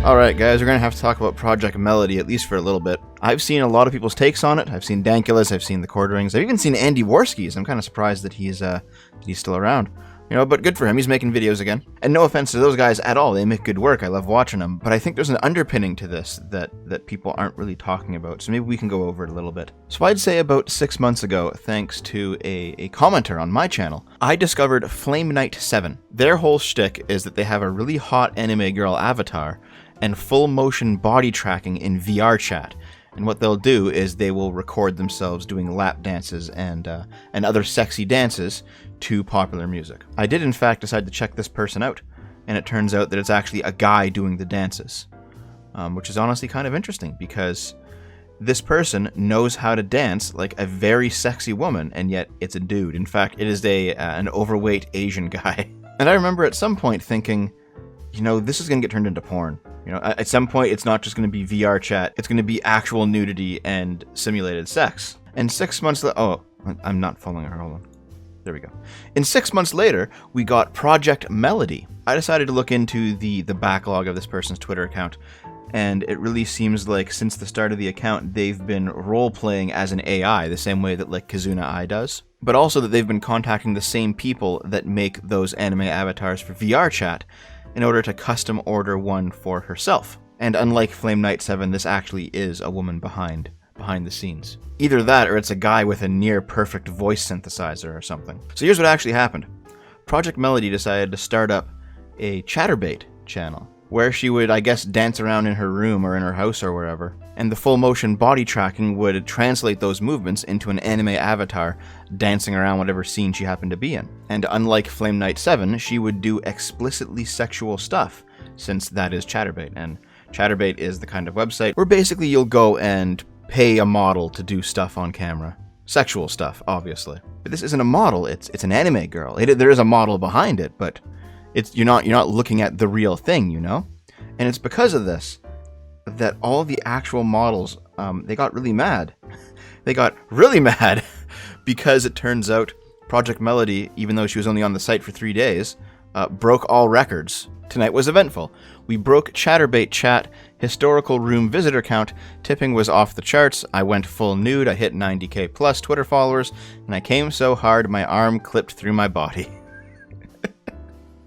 Alright guys, we're gonna have to talk about Project Melody, at least for a little bit. I've seen a lot of people's takes on it. I've seen Dankula's, I've seen the Cordrings, I've even seen Andy Worski's. I'm kind of surprised that he's still around. You know, but good for him, he's making videos again. And no offense to those guys at all, they make good work, I love watching them. But I think there's an underpinning to this that people aren't really talking about, so maybe we can go over it a little bit. So I'd say about 6 months ago, thanks to a commenter on my channel, I discovered Flame Knight 7. Their whole shtick is that they have a really hot anime girl avatar and full motion body tracking in VR chat. And what they'll do is they will record themselves doing lap dances and other sexy dances to popular music. I did in fact decide to check this person out, and it turns out that it's actually a guy doing the dances, which is honestly kind of interesting because this person knows how to dance like a very sexy woman, and yet it's a dude. In fact, it is an overweight Asian guy. And I remember at some point thinking, you know, this is going to get turned into porn. You know, at some point, it's not just going to be VR chat. It's going to be actual nudity and simulated sex. And 6 months later, oh, I'm not following her. Hold on. There we go. And 6 months later, we got Project Melody. I decided to look into the backlog of this person's Twitter account, and it really seems like since the start of the account, they've been role-playing as an AI, the same way that like Kazuna AI does. But also that they've been contacting the same people that make those anime avatars for VR chat, in order to custom order one for herself. And unlike Flame Knight 7, this actually is a woman behind the scenes. Either that, or it's a guy with a near-perfect voice synthesizer or something. So here's what actually happened. Project Melody decided to start up a Chatterbait channel, where she would, I guess, dance around in her room or in her house or wherever, and the full-motion body tracking would translate those movements into an anime avatar dancing around whatever scene she happened to be in. And unlike Flame Knight 7, she would do explicitly sexual stuff, since that is Chatterbait, and Chatterbait is the kind of website where basically you'll go and pay a model to do stuff on camera. Sexual stuff, obviously. But this isn't a model, it's an anime girl. There is a model behind it, but you're not looking at the real thing, you know? And it's because of this that all the actual models, they got really mad. They got really mad because it turns out Project Melody, even though she was only on the site for 3 days, broke all records. Tonight was eventful. We broke Chatterbait chat, historical room visitor count, tipping was off the charts, I went full nude, I hit 90k plus Twitter followers, and I came so hard my arm clipped through my body.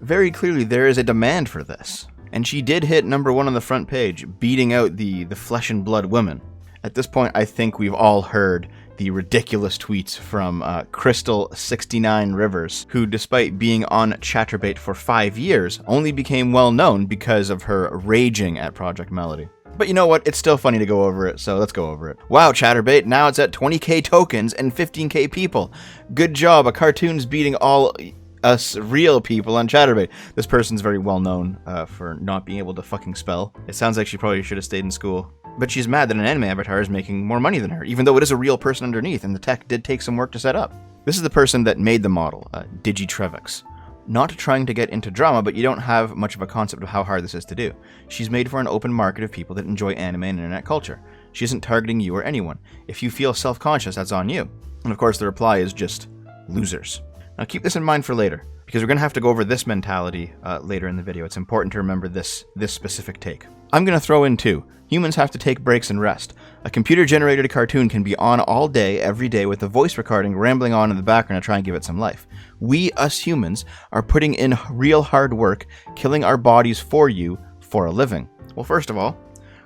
Very clearly there is a demand for this. And she did hit #1 on the front page, beating out the flesh and blood women. At this point, I think we've all heard the ridiculous tweets from Crystal69 Rivers, who despite being on Chatterbait for 5 years, only became well known because of her raging at Project Melody. But you know what, it's still funny to go over it, so let's go over it. Wow, Chatterbait, now it's at 20k tokens and 15k people. Good job, a cartoon's beating all us real people on Chatterbait. This person's very well known for not being able to fucking spell. It sounds like she probably should have stayed in school. But she's mad that an anime avatar is making more money than her, even though it is a real person underneath, and the tech did take some work to set up. This is the person that made the model, Digitrevix. Not trying to get into drama, but you don't have much of a concept of how hard this is to do. She's made for an open market of people that enjoy anime and internet culture. She isn't targeting you or anyone. If you feel self-conscious, that's on you. And of course the reply is just losers. Now keep this in mind for later, because we're going to have to go over this mentality later in the video. It's important to remember this specific take. I'm going to throw in too. Humans have to take breaks and rest. A computer-generated cartoon can be on all day, every day, with a voice recording rambling on in the background to try and give it some life. We, us humans, are putting in real hard work, killing our bodies for you, for a living. Well, first of all,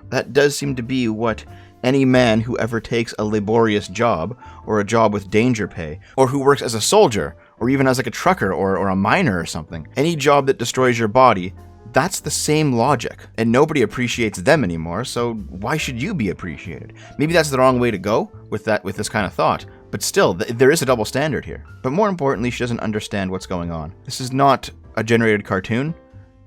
that does seem to be what any man who ever takes a laborious job, or a job with danger pay, or who works as a soldier, or even as like a trucker or a miner or something. Any job that destroys your body, that's the same logic, and nobody appreciates them anymore, so why should you be appreciated? Maybe that's the wrong way to go with this kind of thought, but still, there is a double standard here. But more importantly, she doesn't understand what's going on. This is not a generated cartoon,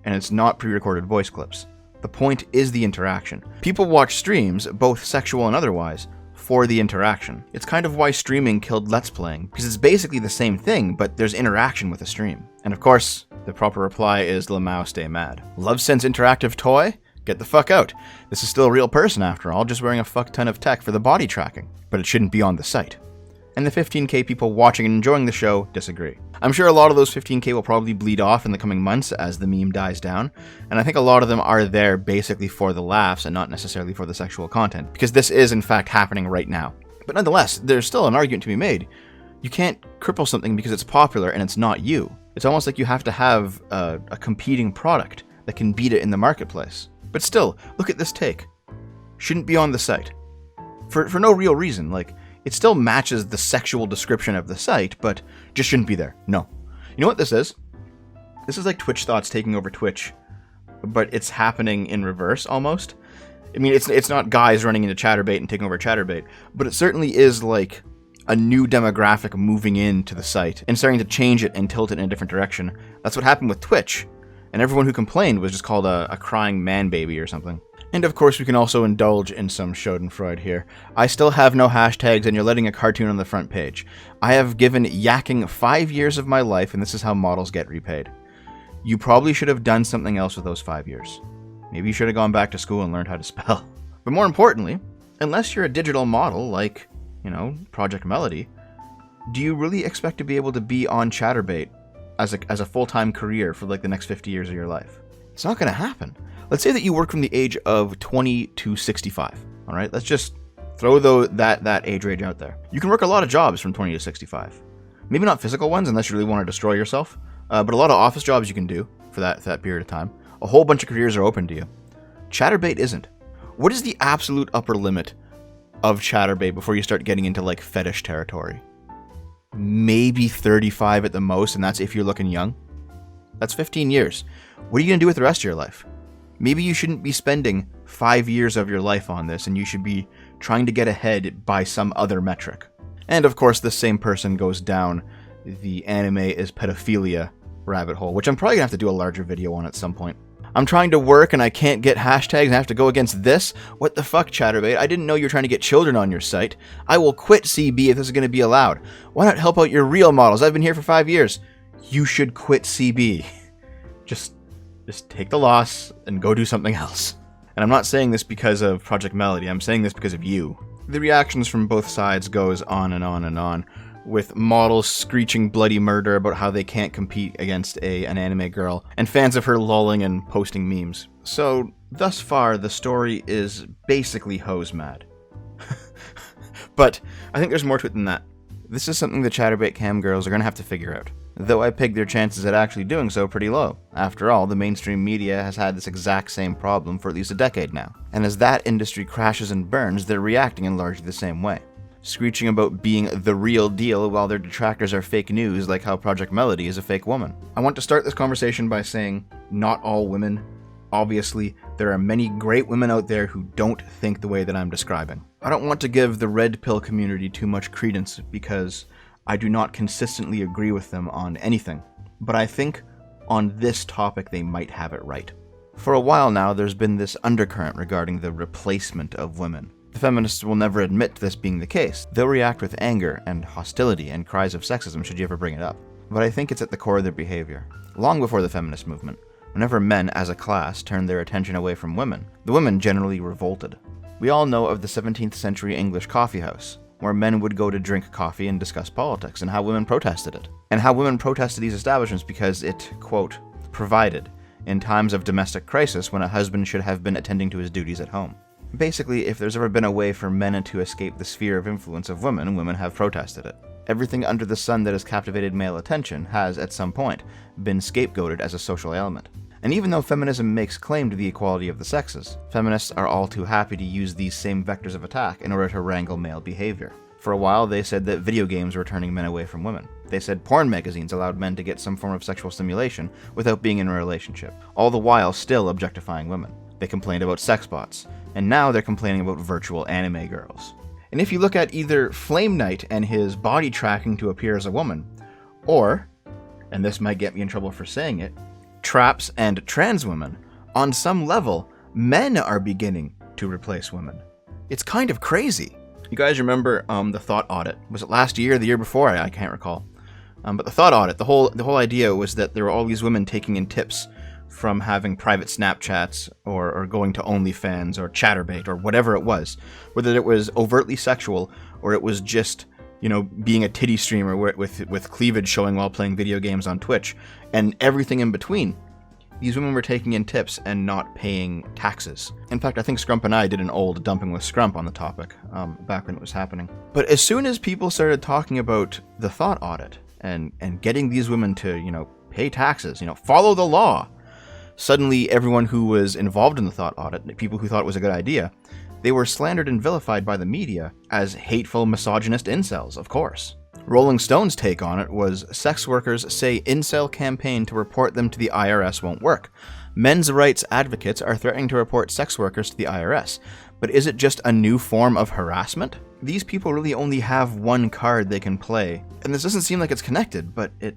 and it's not pre-recorded voice clips. The point is the interaction. People watch streams, both sexual and otherwise, for the interaction. It's kind of why streaming killed Let's Playing, because it's basically the same thing, but there's interaction with the stream. And of course, the proper reply is Lamau stay mad. Love Sense interactive toy? Get the fuck out. This is still a real person after all, just wearing a fuck ton of tech for the body tracking. But it shouldn't be on the site. And the 15k people watching and enjoying the show disagree. I'm sure a lot of those 15k will probably bleed off in the coming months as the meme dies down, and I think a lot of them are there basically for the laughs and not necessarily for the sexual content, because this is in fact happening right now. But nonetheless, there's still an argument to be made. You can't cripple something because it's popular and it's not you. It's almost like you have to have a competing product that can beat it in the marketplace. But still, look at this take. Shouldn't be on the site. For no real reason, like, it still matches the sexual description of the site, but just shouldn't be there. No. You know what this is? This is like Twitch thoughts taking over Twitch, but it's happening in reverse almost. I mean, it's not guys running into Chatterbait and taking over Chatterbait, but it certainly is like a new demographic moving into the site and starting to change it and tilt it in a different direction. That's what happened with Twitch, and everyone who complained was just called a crying man baby or something. And of course, we can also indulge in some schadenfreude here. I still have no hashtags, and you're letting a cartoon on the front page. I have given yakking 5 years of my life, and this is how models get repaid. You probably should have done something else with those 5 years. Maybe you should have gone back to school and learned how to spell. But more importantly, unless you're a digital model like, Project Melody, do you really expect to be able to be on Chatterbait as a full-time career for like the next 50 years of your life? It's not going to happen. Let's say that you work from the age of 20 to 65. All right, let's just throw that age range out there. You can work a lot of jobs from 20 to 65. Maybe not physical ones unless you really want to destroy yourself, but a lot of office jobs you can do for that period of time. A whole bunch of careers are open to you. Chatterbait isn't. What is the absolute upper limit of Chatterbait before you start getting into like fetish territory? Maybe 35 at the most, and that's if you're looking young. That's 15 years. What are you going to do with the rest of your life? Maybe you shouldn't be spending 5 years of your life on this, and you should be trying to get ahead by some other metric. And of course, this same person goes down the anime is pedophilia rabbit hole, which I'm probably going to have to do a larger video on at some point. I'm trying to work and I can't get hashtags and I have to go against this? What the fuck, Chatterbait? I didn't know you were trying to get children on your site. I will quit CB if this is going to be allowed. Why not help out your real models? I've been here for 5 years. You should quit CB. Just take the loss and go do something else. And I'm not saying this because of Project Melody, I'm saying this because of you. The reactions from both sides goes on and on and on, with models screeching bloody murder about how they can't compete against an anime girl, and fans of her lolling and posting memes. So, thus far, the story is basically hose mad. But I think there's more to it than that. This is something the Chatterbait cam girls are going to have to figure out. Though I peg their chances at actually doing so pretty low. After all, the mainstream media has had this exact same problem for at least a decade now. And as that industry crashes and burns, they're reacting in largely the same way. Screeching about being the real deal while their detractors are fake news, like how Project Melody is a fake woman. I want to start this conversation by saying, not all women. Obviously, there are many great women out there who don't think the way that I'm describing. I don't want to give the red pill community too much credence because I do not consistently agree with them on anything, but I think on this topic they might have it right. For a while now, there's been this undercurrent regarding the replacement of women. The feminists will never admit to this being the case. They'll react with anger and hostility and cries of sexism should you ever bring it up. But I think it's at the core of their behavior. Long before the feminist movement, whenever men as a class turned their attention away from women, the women generally revolted. We all know of the 17th century English coffee house, where men would go to drink coffee and discuss politics, and how women protested it. And how women protested these establishments because it, quote, provided in times of domestic crisis when a husband should have been attending to his duties at home. Basically, if there's ever been a way for men to escape the sphere of influence of women, women have protested it. Everything under the sun that has captivated male attention has, at some point, been scapegoated as a social ailment. And even though feminism makes claim to the equality of the sexes, feminists are all too happy to use these same vectors of attack in order to wrangle male behavior. For a while, they said that video games were turning men away from women. They said porn magazines allowed men to get some form of sexual stimulation without being in a relationship, all the while still objectifying women. They complained about sex bots, and now they're complaining about virtual anime girls. And if you look at either Flame Knight and his body tracking to appear as a woman, or, and this might get me in trouble for saying it, traps and trans women, on some level, men are beginning to replace women. It's kind of crazy. You guys remember the Thought Audit? Was it last year or the year before? I can't recall. But the Thought Audit, the whole idea was that there were all these women taking in tips from having private Snapchats or going to OnlyFans or Chatterbait or whatever it was, whether it was overtly sexual or it was just being a titty streamer with cleavage showing while playing video games on Twitch, and everything in between. These women were taking in tips and not paying taxes. In fact, I think Scrump and I did an old Dumping with Scrump on the topic, back when it was happening. But as soon as people started talking about the thought audit and getting these women to, pay taxes, follow the law, suddenly everyone who was involved in the thought audit, people who thought it was a good idea, they were slandered and vilified by the media as hateful, misogynist incels, of course. Rolling Stone's take on it was, sex workers say incel campaign to report them to the IRS won't work. Men's rights advocates are threatening to report sex workers to the IRS. But is it just a new form of harassment? These people really only have one card they can play. And this doesn't seem like it's connected, but it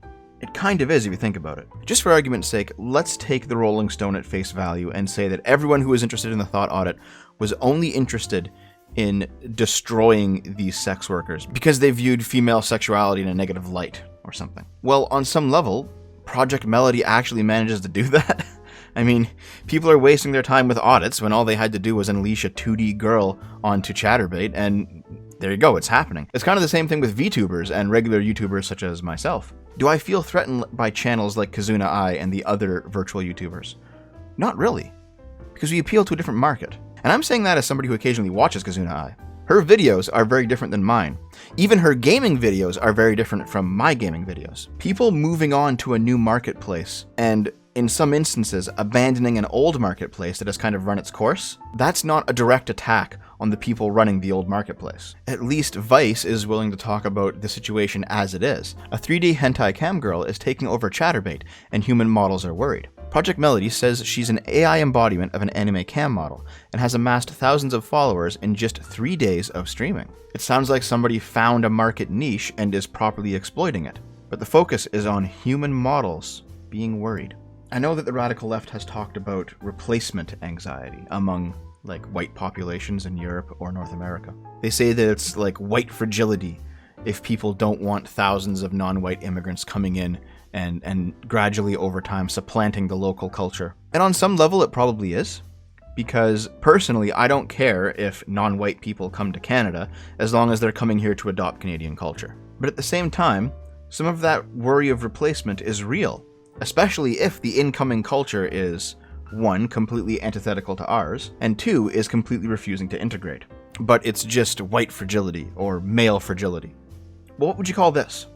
kind of is if you think about it. Just for argument's sake, let's take the Rolling Stone at face value and say that everyone who was interested in the thought audit was only interested in destroying these sex workers because they viewed female sexuality in a negative light or something. Well, on some level, Project Melody actually manages to do that. I mean, people are wasting their time with audits when all they had to do was unleash a 2D girl onto Chatterbait, and there you go, it's happening. It's kind of the same thing with VTubers and regular YouTubers such as myself. Do I feel threatened by channels like Kazuna Ai and the other virtual YouTubers? Not really, because we appeal to a different market. And I'm saying that as somebody who occasionally watches Kazuna Ai. Her videos are very different than mine. Even her gaming videos are very different from my gaming videos. People moving on to a new marketplace, and in some instances abandoning an old marketplace that has kind of run its course, that's not a direct attack on the people running the old marketplace. At least Vice is willing to talk about the situation as it is. A 3D hentai cam girl is taking over Chatterbait, and human models are worried. Project Melody says she's an AI embodiment of an anime cam model, and has amassed thousands of followers in just 3 days of streaming. It sounds like somebody found a market niche and is properly exploiting it, but the focus is on human models being worried. I know that the radical left has talked about replacement anxiety among white populations in Europe or North America. They say that it's like white fragility if people don't want thousands of non-white immigrants coming in and gradually over time supplanting the local culture. And on some level it probably is, because personally I don't care if non-white people come to Canada as long as they're coming here to adopt Canadian culture. But at the same time, some of that worry of replacement is real, especially if the incoming culture is 1, completely antithetical to ours, and 2, is completely refusing to integrate. But it's just white fragility or male fragility. Well, what would you call this?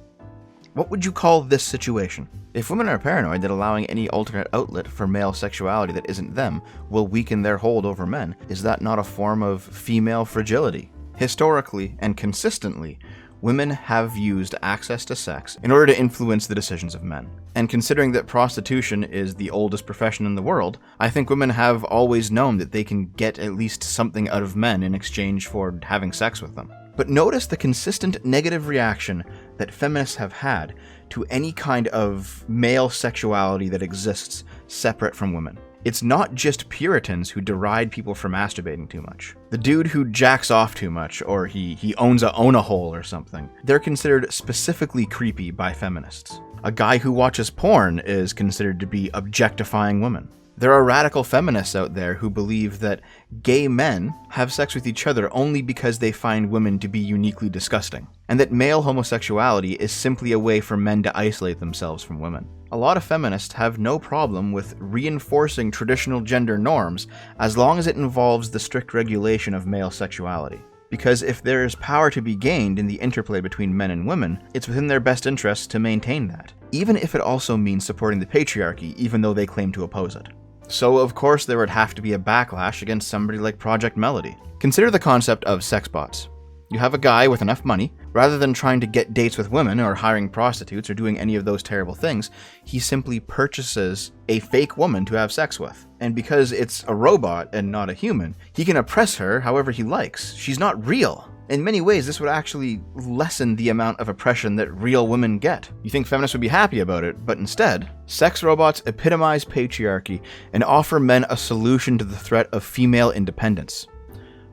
What would you call this situation? If women are paranoid that allowing any alternate outlet for male sexuality that isn't them will weaken their hold over men, is that not a form of female fragility? Historically and consistently, women have used access to sex in order to influence the decisions of men. And considering that prostitution is the oldest profession in the world, I think women have always known that they can get at least something out of men in exchange for having sex with them. But notice the consistent negative reaction that feminists have had to any kind of male sexuality that exists separate from women. It's not just Puritans who deride people for masturbating too much. The dude who jacks off too much, or he owns a own-a-hole or something, they're considered specifically creepy by feminists. A guy who watches porn is considered to be objectifying women. There are radical feminists out there who believe that gay men have sex with each other only because they find women to be uniquely disgusting, and that male homosexuality is simply a way for men to isolate themselves from women. A lot of feminists have no problem with reinforcing traditional gender norms as long as it involves the strict regulation of male sexuality. Because if there is power to be gained in the interplay between men and women, it's within their best interests to maintain that, even if it also means supporting the patriarchy, even though they claim to oppose it. So of course there would have to be a backlash against somebody like Project Melody. Consider the concept of sex bots. You have a guy with enough money, rather than trying to get dates with women or hiring prostitutes or doing any of those terrible things, he simply purchases a fake woman to have sex with. And because it's a robot and not a human, he can oppress her however he likes. She's not real. In many ways, this would actually lessen the amount of oppression that real women get. You think feminists would be happy about it, but instead, sex robots epitomize patriarchy and offer men a solution to the threat of female independence.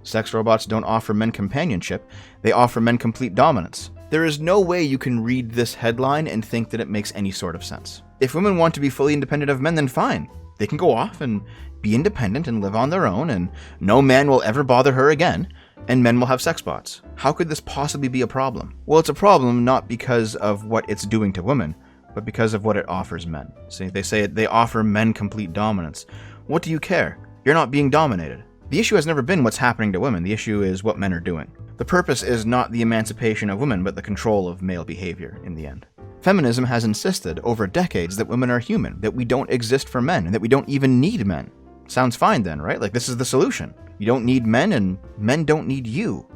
Sex robots don't offer men companionship, they offer men complete dominance. There is no way you can read this headline and think that it makes any sort of sense. If women want to be fully independent of men, then fine. They can go off and be independent and live on their own, and no man will ever bother her again. and men will have sex bots. How could this possibly be a problem? Well, it's a problem not because of what it's doing to women, but because of what it offers men. See, they say they offer men complete dominance. What do you care? You're not being dominated. The issue has never been what's happening to women. The issue is what men are doing. The purpose is not the emancipation of women, but the control of male behavior in the end. Feminism has insisted over decades that women are human, that we don't exist for men, and that we don't even need men. Sounds fine then, right? Like, this is the solution. You don't need men, and men don't need you.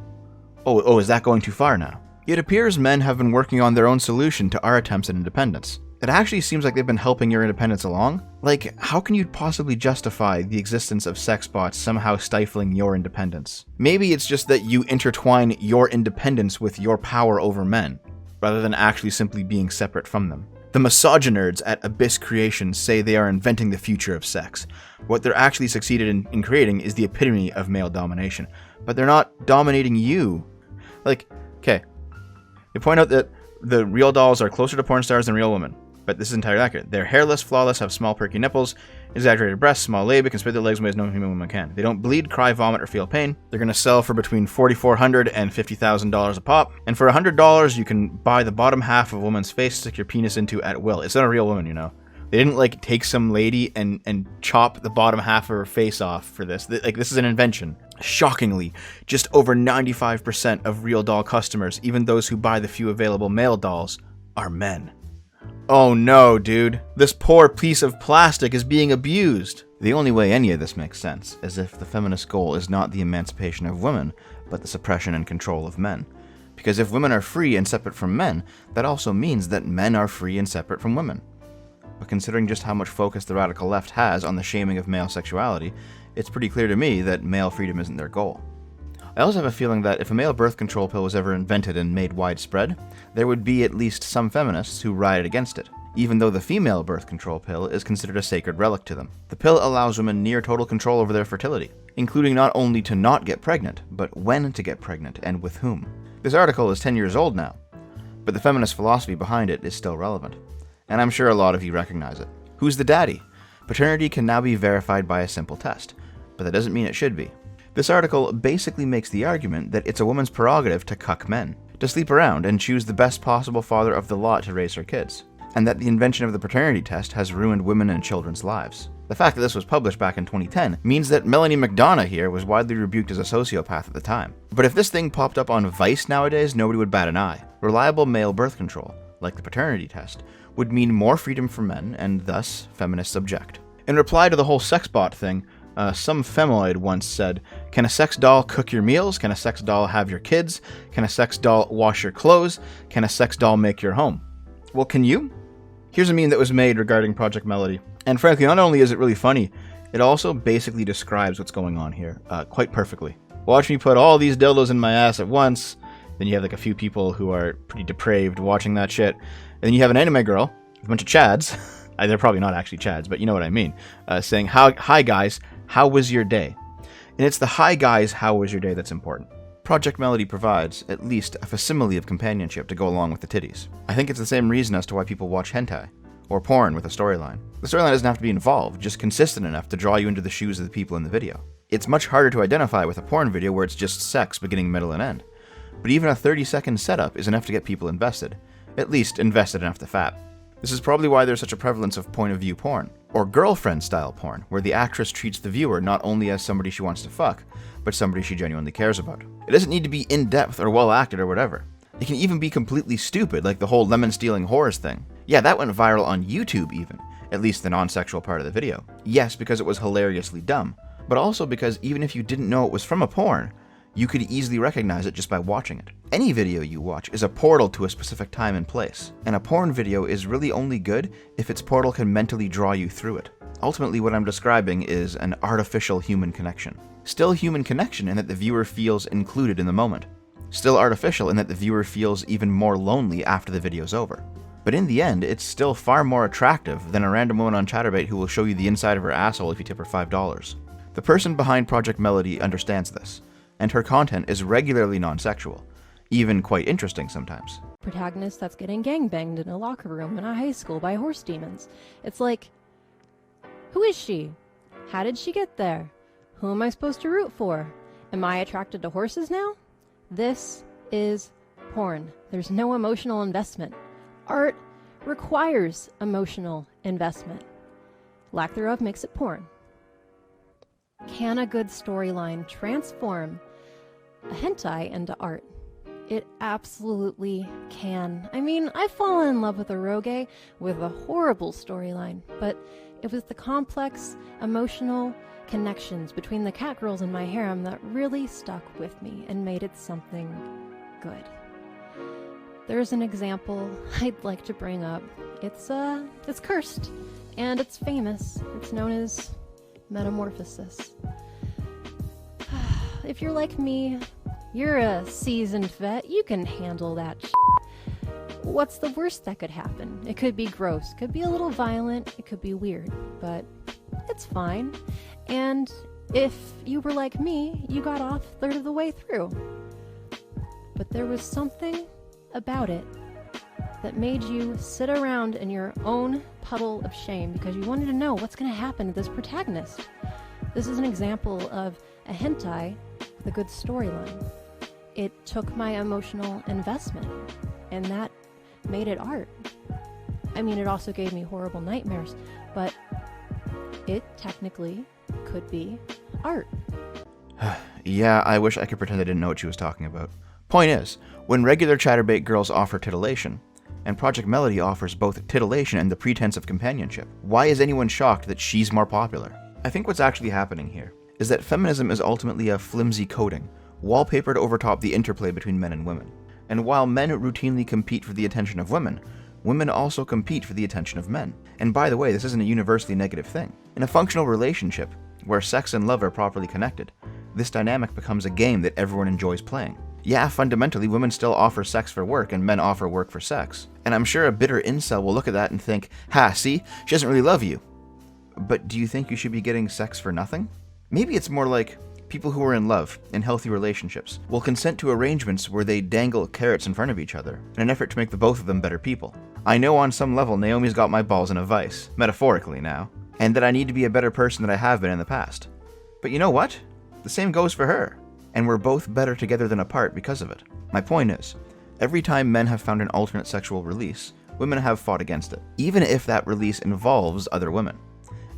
Oh, is that going too far now? It appears men have been working on their own solution to our attempts at independence. It actually seems like they've been helping your independence along. Like, how can you possibly justify the existence of sex bots somehow stifling your independence? Maybe it's just that you intertwine your independence with your power over men, rather than actually simply being separate from them. The misogynerds at Abyss Creations say they are inventing the future of sex. What they're actually succeeded in creating is the epitome of male domination. But they're not dominating you. Like, okay, they point out that the real dolls are closer to porn stars than real women. But this is entirely accurate. They're hairless, flawless, have small perky nipples, exaggerated breasts, small labia, can spread their legs in ways no human woman can. They don't bleed, cry, vomit, or feel pain. They're going to sell for between $4,400 and $50,000 a pop. And for $100, you can buy the bottom half of a woman's face, stick your penis into at will. It's not a real woman, you know. They didn't, like, take some lady and chop the bottom half of her face off for this. Like, this is an invention. Shockingly, just over 95% of real doll customers, even those who buy the few available male dolls, are men. Oh no, dude. This poor piece of plastic is being abused. The only way any of this makes sense is if the feminist goal is not the emancipation of women, but the suppression and control of men. Because if women are free and separate from men, that also means that men are free and separate from women. But considering just how much focus the radical left has on the shaming of male sexuality, it's pretty clear to me that male freedom isn't their goal. I also have a feeling that if a male birth control pill was ever invented and made widespread, there would be at least some feminists who rioted against it, even though the female birth control pill is considered a sacred relic to them. The pill allows women near total control over their fertility, including not only to not get pregnant, but when to get pregnant and with whom. This article is 10 years old now, but the feminist philosophy behind it is still relevant, and I'm sure a lot of you recognize it. Who's the daddy? Paternity can now be verified by a simple test, but that doesn't mean it should be. This article basically makes the argument that it's a woman's prerogative to cuck men, to sleep around and choose the best possible father of the lot to raise her kids, and that the invention of the paternity test has ruined women and children's lives. The fact that this was published back in 2010 means that Melanie McDonough here was widely rebuked as a sociopath at the time. But if this thing popped up on Vice nowadays, nobody would bat an eye. Reliable male birth control, like the paternity test, would mean more freedom for men, and thus feminists object. In reply to the whole sex bot thing, some femoid once said, "Can a sex doll cook your meals? Can a sex doll have your kids? Can a sex doll wash your clothes? Can a sex doll make your home?" Well, can you? Here's a meme that was made regarding Project Melody. And frankly, not only is it really funny, it also basically describes what's going on here quite perfectly. Watch me put all these dildos in my ass at once. Then you have like a few people who are pretty depraved watching that shit. And then you have an anime girl, a bunch of chads. They're probably not actually chads, but you know what I mean. Saying, "Hi guys, how was your day?" And it's the "hi guys, how was your day" that's important. Project Melody provides at least a facsimile of companionship to go along with the titties. I think it's the same reason as to why people watch hentai, or porn with a storyline. The storyline doesn't have to be involved, just consistent enough to draw you into the shoes of the people in the video. It's much harder to identify with a porn video where it's just sex beginning, middle, and end. But even a 30-second setup is enough to get people invested. At least invested enough to fap. This is probably why there's such a prevalence of point-of-view porn, or girlfriend-style porn, where the actress treats the viewer not only as somebody she wants to fuck, but somebody she genuinely cares about. It doesn't need to be in-depth or well-acted or whatever. It can even be completely stupid, like the whole lemon-stealing whores thing. Yeah, that went viral on YouTube even, at least the non-sexual part of the video. Yes, because it was hilariously dumb, but also because even if you didn't know it was from a porn, you could easily recognize it just by watching it. Any video you watch is a portal to a specific time and place, and a porn video is really only good if its portal can mentally draw you through it. Ultimately, what I'm describing is an artificial human connection. Still human connection in that the viewer feels included in the moment. Still artificial in that the viewer feels even more lonely after the video's over. But in the end, it's still far more attractive than a random woman on Chatterbait who will show you the inside of her asshole if you tip her $5. The person behind Project Melody understands this, and her content is regularly non-sexual, even quite interesting sometimes. Protagonist that's getting gangbanged in a locker room in a high school by horse demons. It's like, who is she? How did she get there? Who am I supposed to root for? Am I attracted to horses now? This is porn. There's no emotional investment. Art requires emotional investment. Lack thereof makes it porn. Can a good storyline transform a hentai into art? It absolutely can. I mean, I've fallen in love with a eroge with a horrible storyline, but it was the complex, emotional connections between the cat girls in my harem that really stuck with me and made it something good. There's an example I'd like to bring up. It's cursed, and it's famous. It's known as metamorphosis. If you're like me, you're a seasoned vet, you can handle that shit. What's the worst that could happen? It could be gross, it could be a little violent, it could be weird, but it's fine. And if you were like me, you got off a third of the way through. But there was something about it that made you sit around in your own puddle of shame because you wanted to know what's going to happen to this protagonist. This is an example of a hentai with a good storyline. It took my emotional investment, and that made it art. I mean, it also gave me horrible nightmares, but it technically could be art. Yeah, I wish I could pretend I didn't know what she was talking about. Point is, when regular chatterbait girls offer titillation, and Project Melody offers both titillation and the pretense of companionship, why is anyone shocked that she's more popular? I think what's actually happening here is that feminism is ultimately a flimsy coating, wallpapered overtop the interplay between men and women. And while men routinely compete for the attention of women, women also compete for the attention of men. And by the way, this isn't a universally negative thing. In a functional relationship, where sex and love are properly connected, this dynamic becomes a game that everyone enjoys playing. Yeah, fundamentally, women still offer sex for work and men offer work for sex. And I'm sure a bitter incel will look at that and think, ha, see, she doesn't really love you. But do you think you should be getting sex for nothing? Maybe it's more like people who are in love, in healthy relationships, will consent to arrangements where they dangle carrots in front of each other in an effort to make the both of them better people. I know on some level Naomi's got my balls in a vice, metaphorically now, and that I need to be a better person than I have been in the past. But you know what? The same goes for her. And we're both better together than apart because of it. My point is, every time men have found an alternate sexual release, women have fought against it, even if that release involves other women.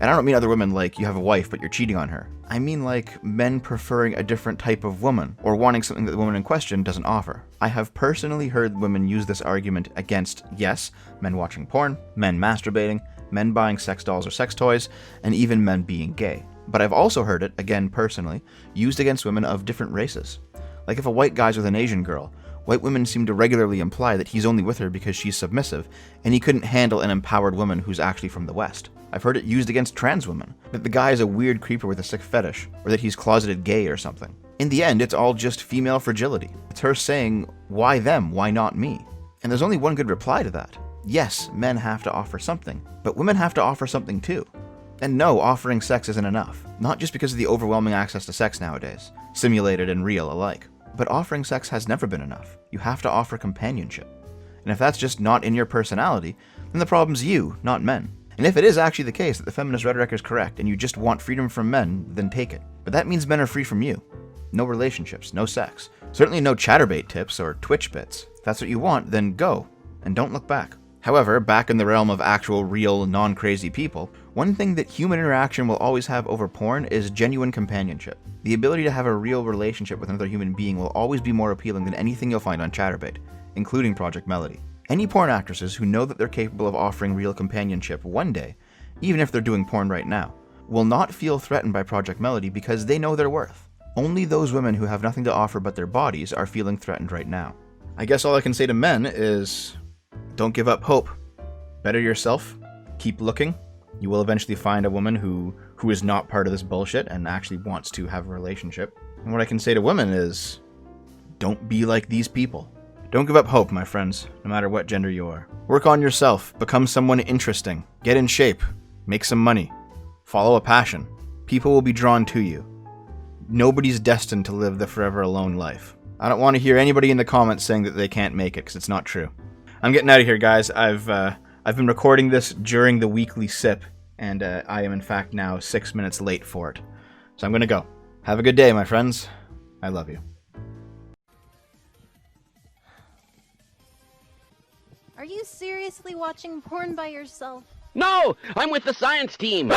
And I don't mean other women like you have a wife but you're cheating on her. I mean like men preferring a different type of woman, or wanting something that the woman in question doesn't offer. I have personally heard women use this argument against, yes, men watching porn, men masturbating, men buying sex dolls or sex toys, and even men being gay. But I've also heard it, again personally, used against women of different races. Like if a white guy's with an Asian girl, white women seem to regularly imply that he's only with her because she's submissive, and he couldn't handle an empowered woman who's actually from the West. I've heard it used against trans women, that the guy is a weird creeper with a sick fetish, or that he's closeted gay or something. In the end, it's all just female fragility. It's her saying, why them, why not me? And there's only one good reply to that. Yes, men have to offer something, but women have to offer something too. And no, offering sex isn't enough. Not just because of the overwhelming access to sex nowadays, simulated and real alike. But offering sex has never been enough. You have to offer companionship. And if that's just not in your personality, then the problem's you, not men. And if it is actually the case that the feminist rhetoric is correct and you just want freedom from men, then take it. But that means men are free from you. No relationships, no sex. Certainly no chatterbait tips or Twitch bits. If that's what you want, then go. And don't look back. However, back in the realm of actual, real, non-crazy people, one thing that human interaction will always have over porn is genuine companionship. The ability to have a real relationship with another human being will always be more appealing than anything you'll find on Chatterbait, including Project Melody. Any porn actresses who know that they're capable of offering real companionship one day, even if they're doing porn right now, will not feel threatened by Project Melody because they know their worth. Only those women who have nothing to offer but their bodies are feeling threatened right now. I guess all I can say to men is, don't give up hope. Better yourself. Keep looking. You will eventually find a woman who is not part of this bullshit and actually wants to have a relationship. And what I can say to women is, don't be like these people. Don't give up hope, my friends, no matter what gender you are. Work on yourself. Become someone interesting. Get in shape. Make some money. Follow a passion. People will be drawn to you. Nobody's destined to live the forever alone life. I don't want to hear anybody in the comments saying that they can't make it, because it's not true. I'm getting out of here, guys. I've been recording this during the weekly sip, and I am in fact now 6 minutes late for it. So I'm gonna go. Have a good day, my friends. I love you. Are you seriously watching porn by yourself? No! I'm with the science team!